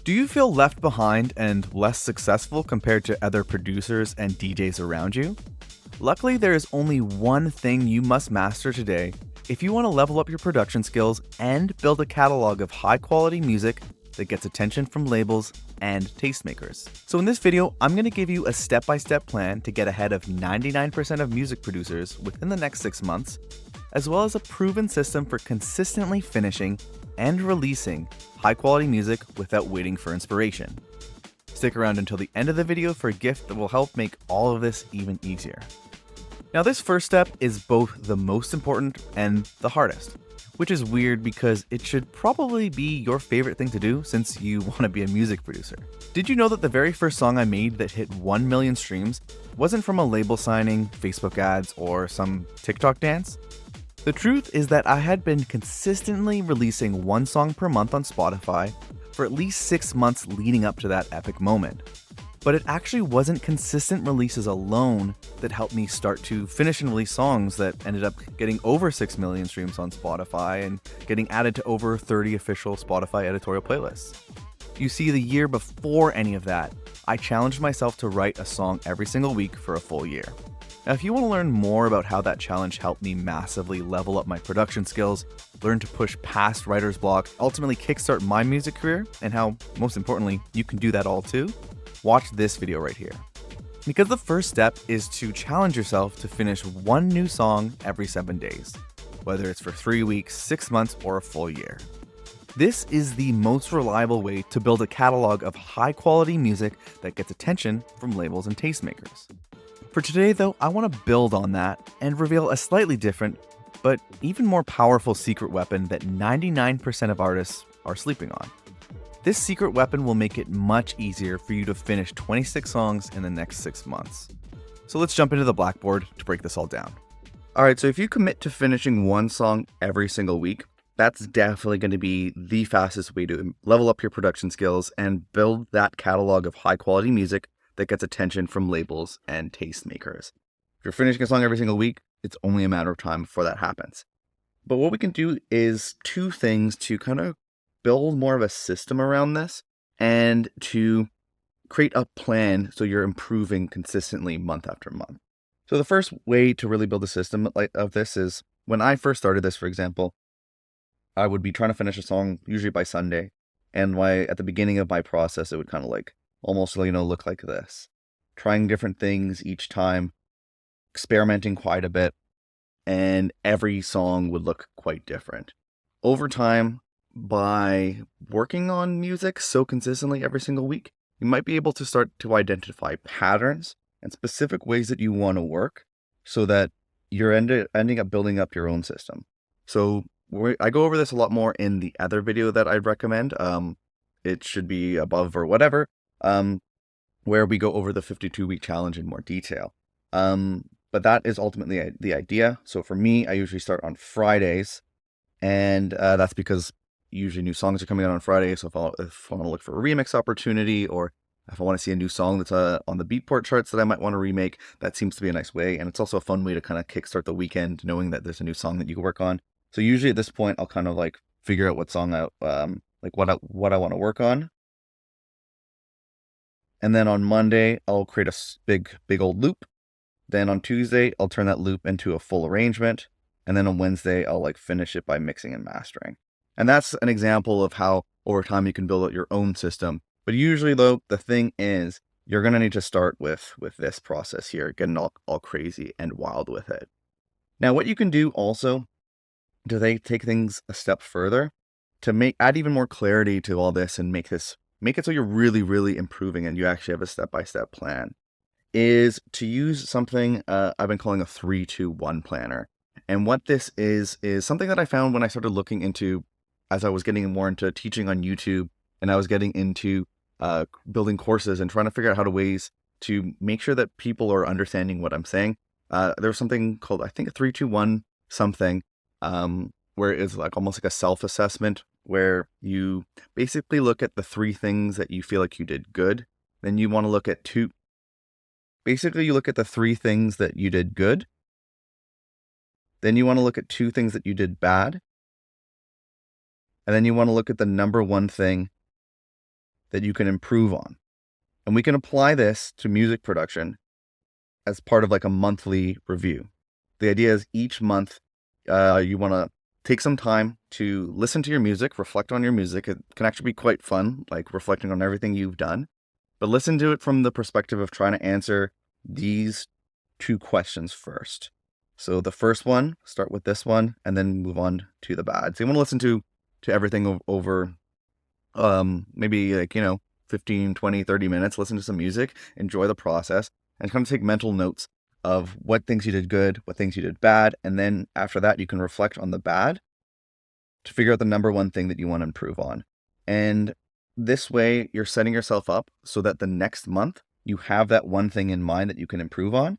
Do you feel left behind and less successful compared to other producers and DJs around you? Luckily, there is only one thing you must master today if you want to level up your production skills and build a catalog of high quality music that gets attention from labels and tastemakers. So in this video, I'm going to give you a step-by-step plan to get ahead of 99% of music producers within the next 6 months, as well as a proven system for consistently finishing and releasing high-quality music without waiting for inspiration. Stick around until the end of the video for a gift that will help make all of this even easier. Now, this first step is both the most important and the hardest, which is weird because it should probably be your favorite thing to do since you want to be a music producer. Did you know that the very first song I made that hit 1 million streams wasn't from a label signing, Facebook ads, or some TikTok dance? The truth is that I had been consistently releasing one song per month on Spotify for at least 6 months leading up to that epic moment. But it actually wasn't consistent releases alone that helped me start to finish and release songs that ended up getting over 6 million streams on Spotify and getting added to over 30 official Spotify editorial playlists. You see, the year before any of that, I challenged myself to write a song every single week for a full year. Now, if you want to learn more about how that challenge helped me massively level up my production skills, learn to push past writer's block, ultimately kickstart my music career, and how, most importantly, you can do that all too, watch this video right here. Because the first step is to challenge yourself to finish one new song every 7 days, whether it's for 3 weeks, 6 months, or a full year. This is the most reliable way to build a catalog of high quality music that gets attention from labels and tastemakers. For today though, I want to build on that and reveal a slightly different, but even more powerful secret weapon that 99% of artists are sleeping on. This secret weapon will make it much easier for you to finish 26 songs in the next 6 months. So let's jump into the blackboard to break this all down. Alright, so if you commit to finishing one song every single week, that's definitely going to be the fastest way to level up your production skills and build that catalog of high quality music that gets attention from labels and tastemakers. If you're finishing a song every single week, it's only a matter of time before that happens. But what we can do is 2 things to kind of build more of a system around this and to create a plan so you're improving consistently month after month. So the first way to really build a system of this is when I first started this, for example, I would be trying to finish a song usually by Sunday, and at the beginning of my process, it would kind of almost look like this. Trying different things each time, experimenting quite a bit, and every song would look quite different. Over time, by working on music so consistently every single week, you might be able to start to identify patterns and specific ways that you want to work so that you're ending up building up your own system. So I go over this a lot more in the other video that I'd recommend. It should be above or whatever, where we go over the 52-week challenge in more detail. But that is ultimately the idea. So for me, I usually start on Fridays, and that's because usually new songs are coming out on Friday. So if I want to look for a remix opportunity, or if I want to see a new song that's on the Beatport charts that I might want to remake, that seems to be a nice way. And it's also a fun way to kind of kickstart the weekend, knowing that there's a new song that you can work on. So usually at this point, I'll kind of figure out what song what I want to work on. And then on Monday, I'll create a big old loop. Then on Tuesday, I'll turn that loop into a full arrangement. And then on Wednesday, I'll finish it by mixing and mastering. And that's an example of how over time you can build out your own system. But usually though, the thing is, you're going to need to start with this process here, getting all crazy and wild with it. Now, what you can do also to take things a step further, to add even more clarity to all this and make it so you're really, really improving and you actually have a step-by-step plan, is to use something I've been calling a 3-2-1 planner. And what this is something that I found when I started looking into, as I was getting more into teaching on YouTube, and I was getting into building courses and trying to figure out ways to make sure that people are understanding what I'm saying. There's something called, I think, a 3-2-1 something, where it's almost like a self-assessment, where you basically look at the 3 things that you feel like you did good. Then you want to look at you look at the 3 things that you did good. Then you want to look at 2 things that you did bad. And then you want to look at the number 1 thing that you can improve on. And we can apply this to music production as part of like a monthly review. The idea is each month you want to take some time to listen to your music, reflect on your music. It can actually be quite fun, like reflecting on everything you've done, but listen to it from the perspective of trying to answer these 2 questions first. So the first one, start with this one, and then move on to the bad. So you want to listen to everything over maybe like, 15, 20, 30 minutes, listen to some music, enjoy the process, and kind of take mental notes of what things you did good, what things you did bad. And then after that, you can reflect on the bad to figure out the number one thing that you want to improve on. And this way, you're setting yourself up so that the next month you have that one thing in mind that you can improve on.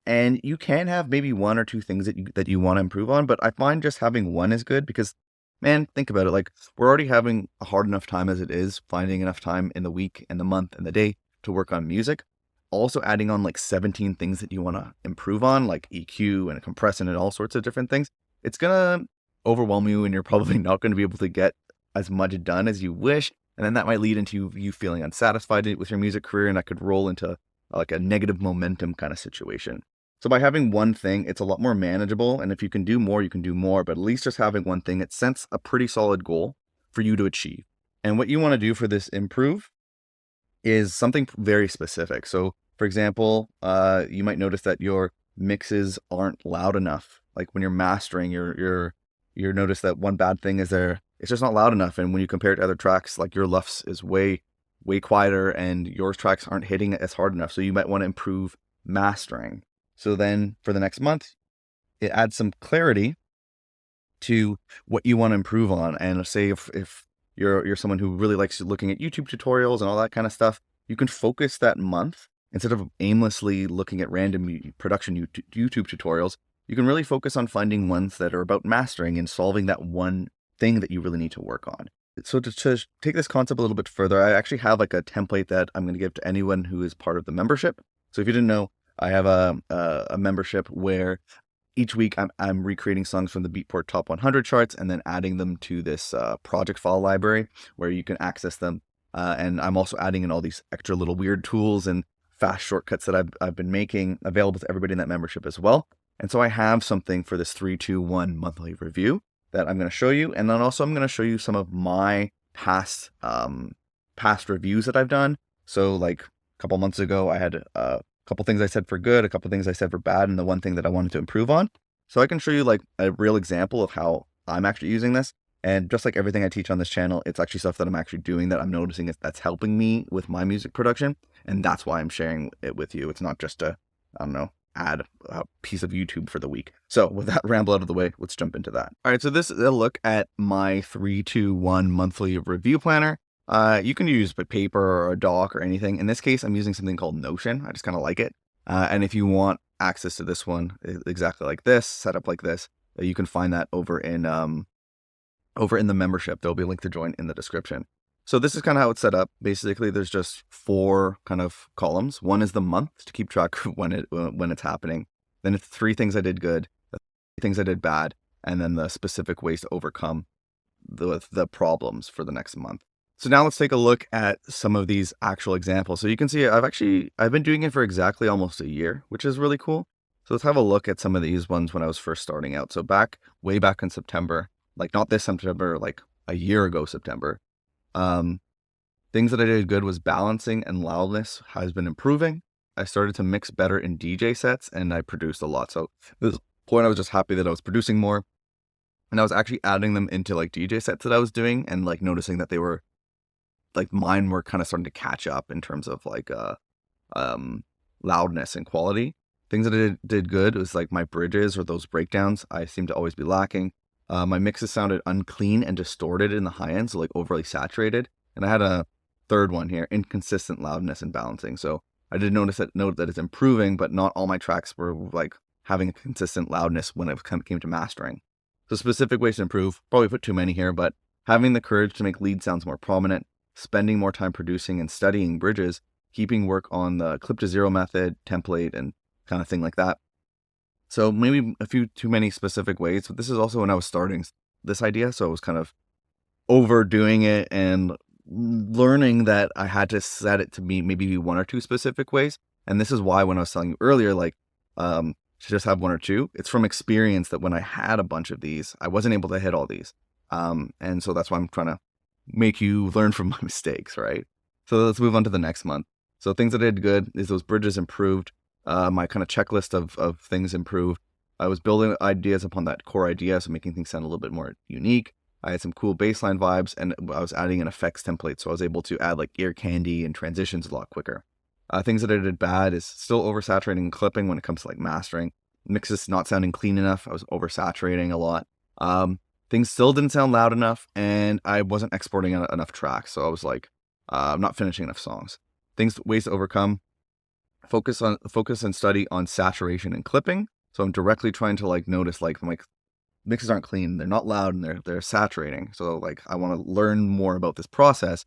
And you can have maybe 1 or 2 things that you want to improve on, but I find just having one is good because, man, think about it. Like, we're already having a hard enough time as it is, finding enough time in the week and the month and the day to work on music. Also adding on like 17 things that you want to improve on, like EQ and compressing and all sorts of different things. It's going to overwhelm you and you're probably not going to be able to get as much done as you wish. And then that might lead into you feeling unsatisfied with your music career, and that could roll into like a negative momentum kind of situation. So by having one thing, it's a lot more manageable. And if you can do more, you can do more. But at least just having one thing, it sets a pretty solid goal for you to achieve. And what you want to do for this improve is something very specific. So for example, you might notice that your mixes aren't loud enough. Like when you're mastering, you notice that one bad thing is it's just not loud enough. And when you compare it to other tracks, like your LUFS is way quieter and your tracks aren't hitting it as hard enough. So you might want to improve mastering. So then for the next month, it adds some clarity to what you want to improve on. And say if you're someone who really likes looking at YouTube tutorials and all that kind of stuff, you can focus that month instead of aimlessly looking at random production YouTube tutorials. You can really focus on finding ones that are about mastering and solving that one thing that you really need to work on. So to take this concept a little bit further, I actually have like a template that I'm going to give to anyone who is part of the membership. So if you didn't know, I have a membership where each week I'm recreating songs from the Beatport Top 100 charts and then adding them to this project file library where you can access them. And I'm also adding in all these extra little weird tools and fast shortcuts that I've been making available to everybody in that membership as well. And so I have something for this 3-2-1 monthly review that I'm going to show you. And then also I'm going to show you some of my past reviews that I've done. So like a couple months ago, I had a couple things I said for good, a couple things I said for bad, and the one thing that I wanted to improve on. So I can show you like a real example of how I'm actually using this. And just like everything I teach on this channel, it's actually stuff that I'm actually doing that I'm noticing that's helping me with my music production. And that's why I'm sharing it with you. It's not just add a piece of YouTube for the week. So with that ramble out of the way, let's jump into that. All right, so this is a look at my 3-2-1 monthly review planner. You can use a paper or a doc or anything. In this case, I'm using something called Notion. I just kind of like it. And if you want access to this one exactly like this, set up like this, you can find that over in the membership. There'll be a link to join in the description. So this is kind of how it's set up. Basically, there's just 4 kind of columns. One is the month to keep track of when it's happening. Then it's 3 things I did good, the 3 things I did bad, and then the specific ways to overcome the problems for the next month. So now let's take a look at some of these actual examples. So you can see I've been doing it for exactly almost a year, which is really cool. So let's have a look at some of these ones when I was first starting out. So way back in September, like not this September, like a year ago September. Things that I did good was balancing and loudness has been improving. I started to mix better in DJ sets and I produced a lot. So at this point I was just happy that I was producing more, and I was actually adding them into like DJ sets that I was doing and like noticing that they were like mine were kind of starting to catch up in terms of like loudness and quality. Things that I did good was like my bridges or those breakdowns. I seem to always be lacking. My mixes sounded unclean and distorted in the high end, so like overly saturated. And I had a third one here, inconsistent loudness and balancing. So I did note that it's improving, but not all my tracks were like having a consistent loudness when it came to mastering. So specific ways to improve, probably put too many here, but having the courage to make lead sounds more prominent, spending more time producing and studying bridges, keeping work on the clip to zero method, template, and kind of thing like that. So maybe a few too many specific ways, but this is also when I was starting this idea. So I was kind of overdoing it and learning that I had to set it to be maybe one or two specific ways. And this is why when I was telling you earlier, like, to just have one or two, it's from experience that when I had a bunch of these, I wasn't able to hit all these. And so that's why I'm trying to make you learn from my mistakes, right? So let's move on to the next month. So things that I did good is those bridges improved. My kind of checklist of things improved. I was building ideas upon that core idea, so making things sound a little bit more unique. I had some cool bassline vibes, and I was adding an effects template, so I was able to add like ear candy and transitions a lot quicker. Things that I did bad is still oversaturating and clipping when it comes to like mastering. Mixes not sounding clean enough. I was oversaturating a lot. Things still didn't sound loud enough, and I wasn't exporting enough tracks, so I was like, I'm not finishing enough songs. Ways to overcome: focus and study on saturation and clipping. So I'm directly trying to like notice like my mixes aren't clean, they're not loud, and they're saturating. So like I want to learn more about this process,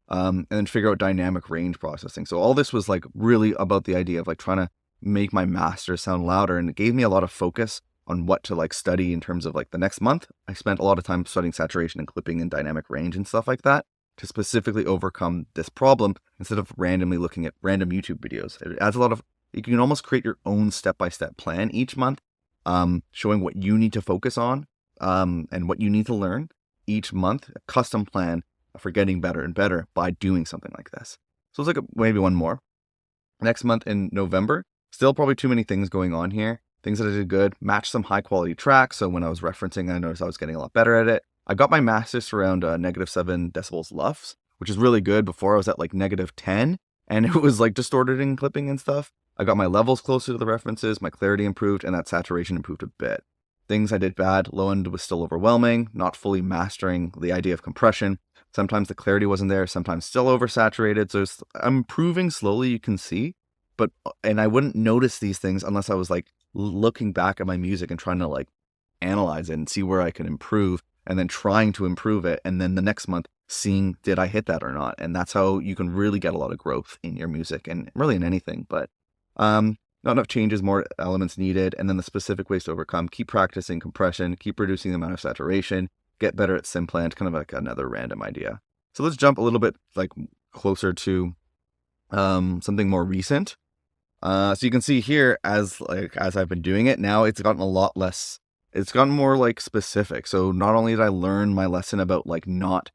and then figure out dynamic range processing. So all this was like really about the idea of like trying to make my master sound louder, and it gave me a lot of focus on what to like study in terms of like the next month. I spent a lot of time studying saturation and clipping and dynamic range and stuff like that to specifically overcome this problem instead of randomly looking at random YouTube videos. It adds a lot of, you can almost create your own step-by-step plan each month, showing what you need to focus on, and what you need to learn each month, a custom plan for getting better and better by doing something like this. So let's look at maybe one more. Next month in November, still probably too many things going on here. Things that I did good: match some high quality tracks. So when I was referencing, I noticed I was getting a lot better at it. I got my masters to around -7 decibels LUFS, which is really good. Before I was at like -10, and it was like distorted in clipping and stuff. I got my levels closer to the references, my clarity improved, and that saturation improved a bit. Things I did bad: low end was still overwhelming, not fully mastering the idea of compression. Sometimes the clarity wasn't there, sometimes still oversaturated. So I'm improving slowly, you can see, and I wouldn't notice these things unless I was like looking back at my music and trying to like analyze it and see where I could improve, and then trying to improve it. And then the next month seeing, did I hit that or not? And that's how you can really get a lot of growth in your music and really in anything. But not enough changes, more elements needed. And then the specific ways to overcome: keep practicing compression, keep reducing the amount of saturation, get better at Simplant, kind of like another random idea. So let's jump a little bit like closer to something more recent. So you can see here, as I've been doing it now, it's gotten a lot less, it's gotten more like specific. So not only did I learn my lesson about like not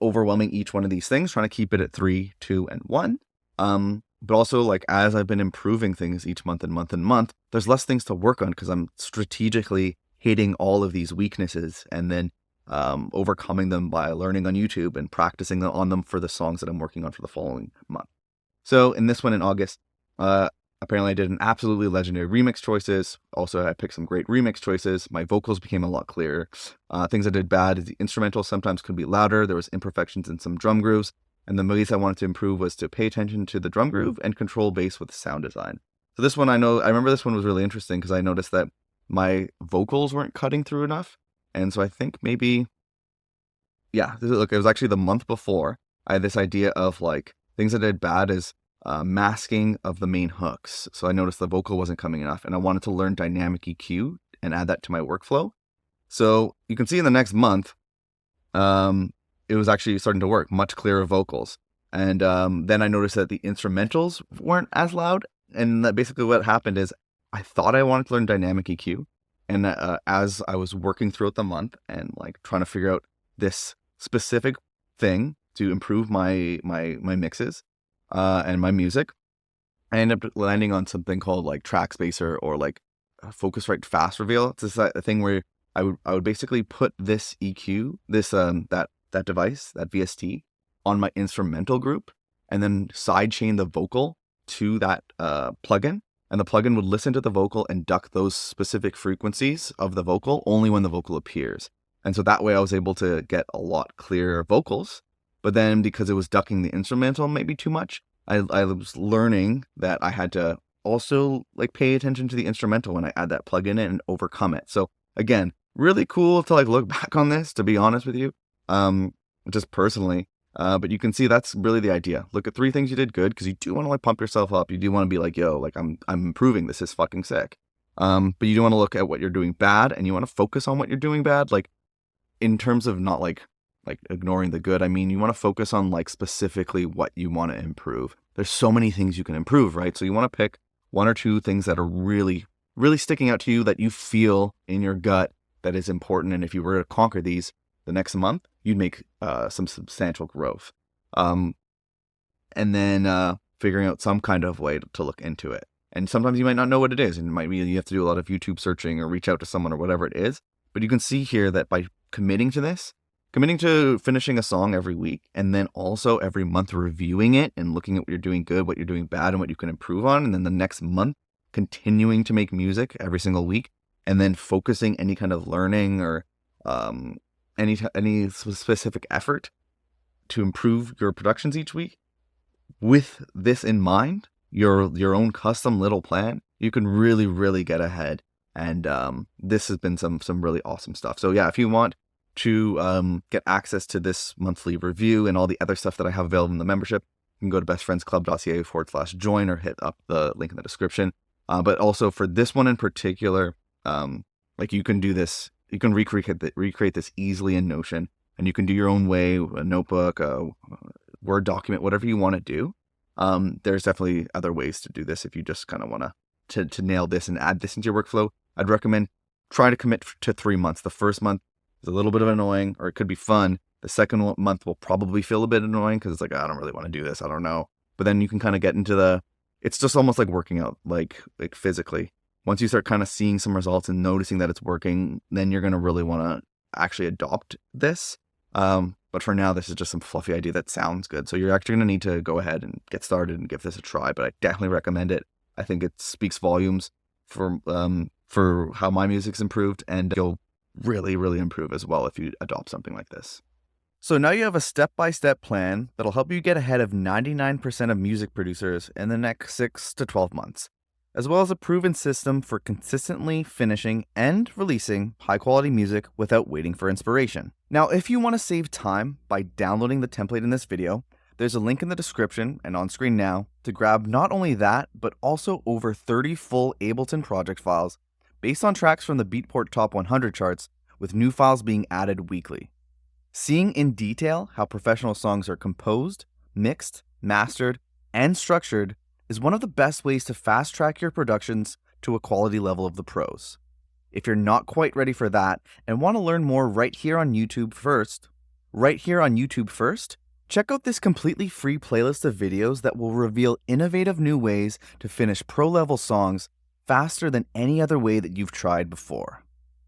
overwhelming each one of these things, trying to keep it at 3, 2, and 1, but also like as I've been improving things each month and month and month, there's less things to work on because I'm strategically hitting all of these weaknesses and then overcoming them by learning on YouTube and practicing on them for the songs that I'm working on for the following month. So in this one in August, apparently I did an absolutely legendary remix choices. Also, I picked some great remix choices. My vocals became a lot clearer. Things I did bad is the instrumental sometimes could be louder. There was imperfections in some drum grooves. And the ways I wanted to improve was to pay attention to the drum groove and control bass with sound design. So this one, I remember this one was really interesting because I noticed that my vocals weren't cutting through enough. And so I think maybe, look, it was actually the month before. I had this idea of like, things I did bad is masking of the main hooks. So I noticed the vocal wasn't coming enough, and I wanted to learn dynamic EQ and add that to my workflow. So you can see in the next month, it was actually starting to work, much clearer vocals. And then I noticed that the instrumentals weren't as loud. And that basically what happened is I thought I wanted to learn dynamic EQ. And as I was working throughout the month and like trying to figure out this specific thing to improve my mixes and my music, I ended up landing on something called like Track Spacer, or like Focusrite Fast Reveal. It's a thing where I would basically put this EQ, that device, that VST, on my instrumental group, and then sidechain the vocal to that plugin. And the plugin would listen to the vocal and duck those specific frequencies of the vocal only when the vocal appears. And so that way I was able to get a lot clearer vocals. But then because it was ducking the instrumental maybe too much, I was learning that I had to also like pay attention to the instrumental when I add that plugin in and overcome it. So again, really cool to like look back on this, to be honest with you, just personally. But you can see that's really the idea. Look at 3 things you did good, because you do want to like pump yourself up. You do want to be like, yo, like I'm improving. This is fucking sick. But you do want to look at what you're doing bad, and you want to focus on what you're doing bad, like in terms of not like like ignoring the good. I mean, you want to focus on like specifically what you want to improve. There's so many things you can improve, right? So you want to pick one or two things that are really, really sticking out to you that you feel in your gut that is important. And if you were to conquer these the next month, you'd make some substantial growth. And then figuring out some kind of way to look into it. And sometimes you might not know what it is. And it might be you have to do a lot of YouTube searching or reach out to someone or whatever it is. But you can see here that by committing to this, committing to finishing a song every week, and then also every month reviewing it and looking at what you're doing good, what you're doing bad, and what you can improve on. And then the next month, continuing to make music every single week, and then focusing any kind of learning or any specific effort to improve your productions each week. With this in mind, your own custom little plan, you can really, really get ahead. And this has been some really awesome stuff. So yeah, if you want to get access to this monthly review and all the other stuff that I have available in the membership, you can go to bestfriendsclub.ca/join or hit up the link in the description. But also for this one in particular, like you can do this, you can recreate this easily in Notion, and you can do your own way, a notebook, a Word document, whatever you want to do. There's definitely other ways to do this if you just kind of want to nail this and add this into your workflow. I'd recommend try to commit to 3 months. The first month is a little bit of annoying, or it could be fun. The second month will probably feel a bit annoying because it's like, I don't really want to do this. I don't know. But then you can kind of get into it's just almost like working out, like physically. Once you start kind of seeing some results and noticing that it's working, then you're going to really want to actually adopt this. But for now, this is just some fluffy idea that sounds good. So you're actually going to need to go ahead and get started and give this a try. But I definitely recommend it. I think it speaks volumes for how my music's improved, and you'll really, really improve as well if you adopt something like this. So now you have a step-by-step plan that'll help you get ahead of 99% of music producers in the next 6 to 12 months, as well as a proven system for consistently finishing and releasing high-quality music without waiting for inspiration. Now, if you want to save time by downloading the template in this video, there's a link in the description and on screen now to grab not only that, but also over 30 full Ableton project files based on tracks from the Beatport Top 100 charts, with new files being added weekly. Seeing in detail how professional songs are composed, mixed, mastered, and structured is one of the best ways to fast track your productions to a quality level of the pros. If you're not quite ready for that and want to learn more right here on YouTube first, check out this completely free playlist of videos that will reveal innovative new ways to finish pro-level songs faster than any other way that you've tried before.